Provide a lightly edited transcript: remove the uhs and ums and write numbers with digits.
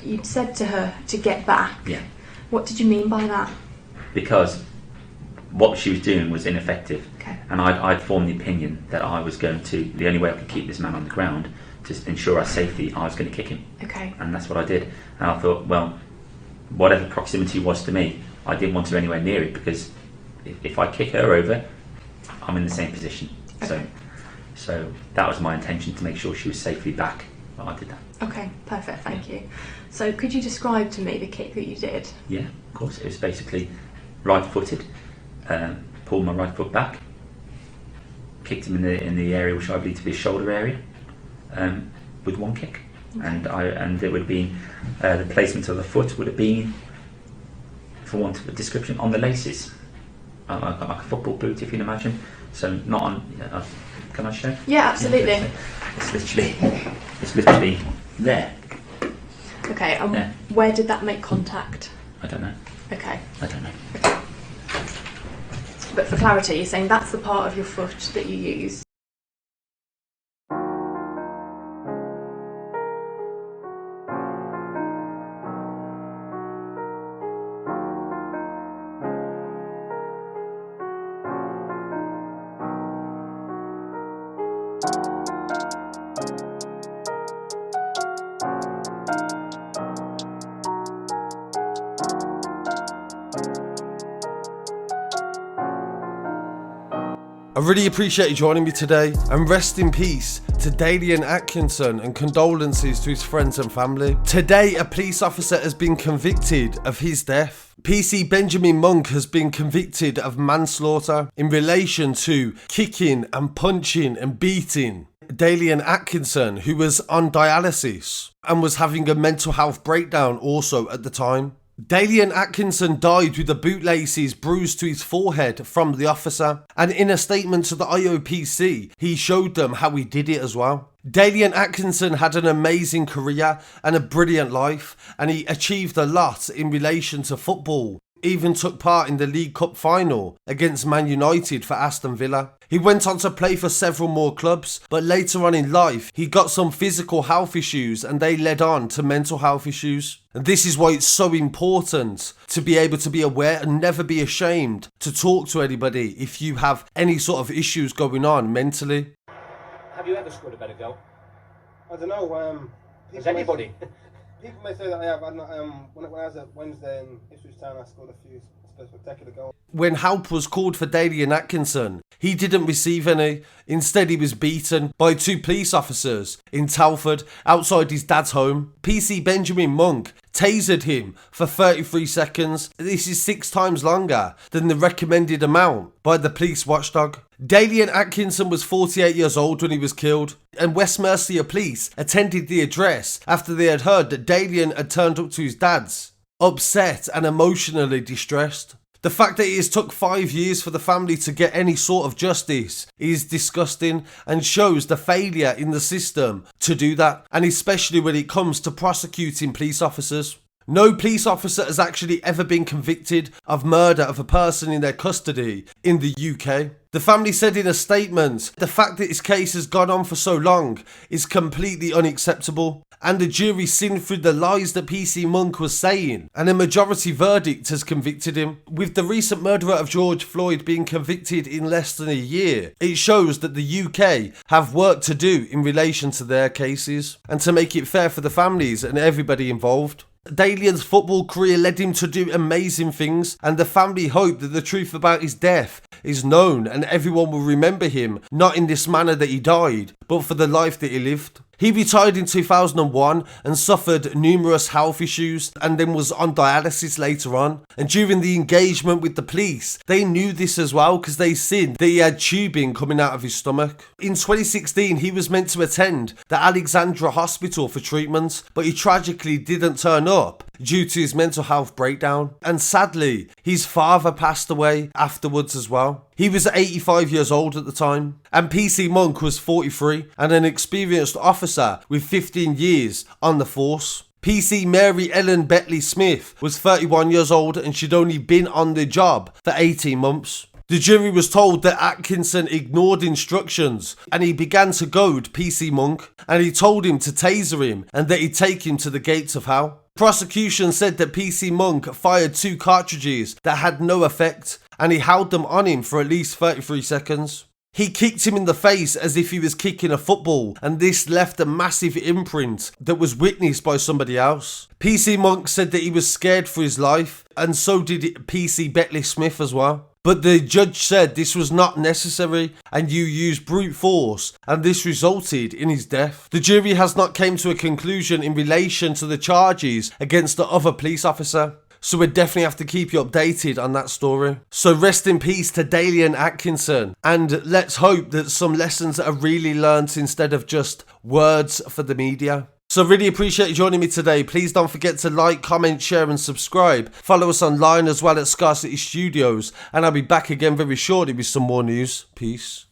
You'd said to her to get back. Yeah. What did you mean by that? Because what she was doing was ineffective. Okay. And I'd formed the opinion that I was going to, the only way I could keep this man on the ground to ensure our safety, I was going to kick him. Okay. And that's what I did. And I thought, well, whatever proximity was to me, I didn't want her anywhere near it, because if I kick her over, I'm in the same position. Okay. So that was my intention, to make sure she was safely back. Well, I did that. Okay, perfect, thank you. So could you describe to me the kick that you did? Yeah, of course. It was basically right-footed, pulled my right foot back, kicked him in the area which I believe to be his shoulder area, with one kick. Okay. And it would have been, the placement of the foot would have been, for want of a description, on the laces, like a football boot, if you can imagine. So not on. Can I show? Yeah, absolutely. Yeah, it's literally there. Okay, and Yeah. where did that make contact? I don't know. Okay. I don't know. Okay. But for clarity, you're saying that's the part of your foot that you use. I really appreciate you joining me today, and rest in peace to Dalian Atkinson, and condolences to his friends and family. Today, a police officer has been convicted of his death. PC Benjamin Monk has been convicted of manslaughter in relation to kicking and punching and beating Dalian Atkinson, who was on dialysis and was having a mental health breakdown also at the time. Dalian Atkinson died with the bootlaces bruised to his forehead from the officer, and in a statement to the IOPC, he showed them how he did it as well. Dalian Atkinson had an amazing career and a brilliant life, and he achieved a lot in relation to football. Even took part in the League Cup final against Man United for Aston Villa. He went on to play for several more clubs, but later on in life, he got some physical health issues, and they led on to mental health issues. And this is why it's so important to be able to be aware and never be ashamed to talk to anybody if you have any sort of issues going on mentally. Have you ever scored a better goal? I don't know. Has anybody? People may say that I have. When I was at Wednesday in Ipswich Town, I scored a few spectacular goals. When help was called for Dalian Atkinson, he didn't receive any. Instead, he was beaten by 2 police officers in Telford outside his dad's home. PC Benjamin Monk tasered him for 33 seconds. This is 6 times longer than the recommended amount by the police watchdog. Dalian Atkinson was 48 years old when he was killed, and West Mercia police attended the address after they had heard that Dalian had turned up to his dad's, upset and emotionally distressed. The fact that it has took 5 years for the family to get any sort of justice is disgusting and shows the failure in the system to do that, and especially when it comes to prosecuting police officers. No police officer has actually ever been convicted of murder of a person in their custody in the UK. The family said in a statement, the fact that this case has gone on for so long is completely unacceptable, and the jury seen through the lies that PC Monk was saying, and a majority verdict has convicted him. With the recent murderer of George Floyd being convicted in less than a year, it shows that the UK have work to do in relation to their cases, and to make it fair for the families and everybody involved. Dalian's football career led him to do amazing things, and the family hope that the truth about his death is known and everyone will remember him, not in this manner that he died, but for the life that he lived. He retired in 2001 and suffered numerous health issues, and then was on dialysis later on. And during the engagement with the police, they knew this as well, because they seen that he had tubing coming out of his stomach. In 2016, he was meant to attend the Alexandra Hospital for treatment, but he tragically didn't turn up due to his mental health breakdown. And sadly, his father passed away afterwards as well. He was 85 years old at the time, and PC Monk was 43 and an experienced officer with 15 years on the force. PC Mary Ellen Betley Smith was 31 years old, and she'd only been on the job for 18 months. The jury was told that Atkinson ignored instructions and he began to goad PC Monk, and he told him to taser him and that he'd take him to the gates of hell. Prosecution said that PC Monk fired 2 cartridges that had no effect, and he held them on him for at least 33 seconds. He kicked him in the face as if he was kicking a football, and this left a massive imprint that was witnessed by somebody else. PC Monk said that he was scared for his life, and so did PC Betley Smith as well. But the judge said this was not necessary and you used brute force, and this resulted in his death. The jury has not came to a conclusion in relation to the charges against the other police officer, so we definitely have to keep you updated on that story. So rest in peace to Dalian Atkinson, and let's hope that some lessons are really learnt instead of just words for the media. So really appreciate you joining me today. Please don't forget to like, comment, share and subscribe. Follow us online as well at Scarcity Studios, and I'll be back again very shortly with some more news. Peace.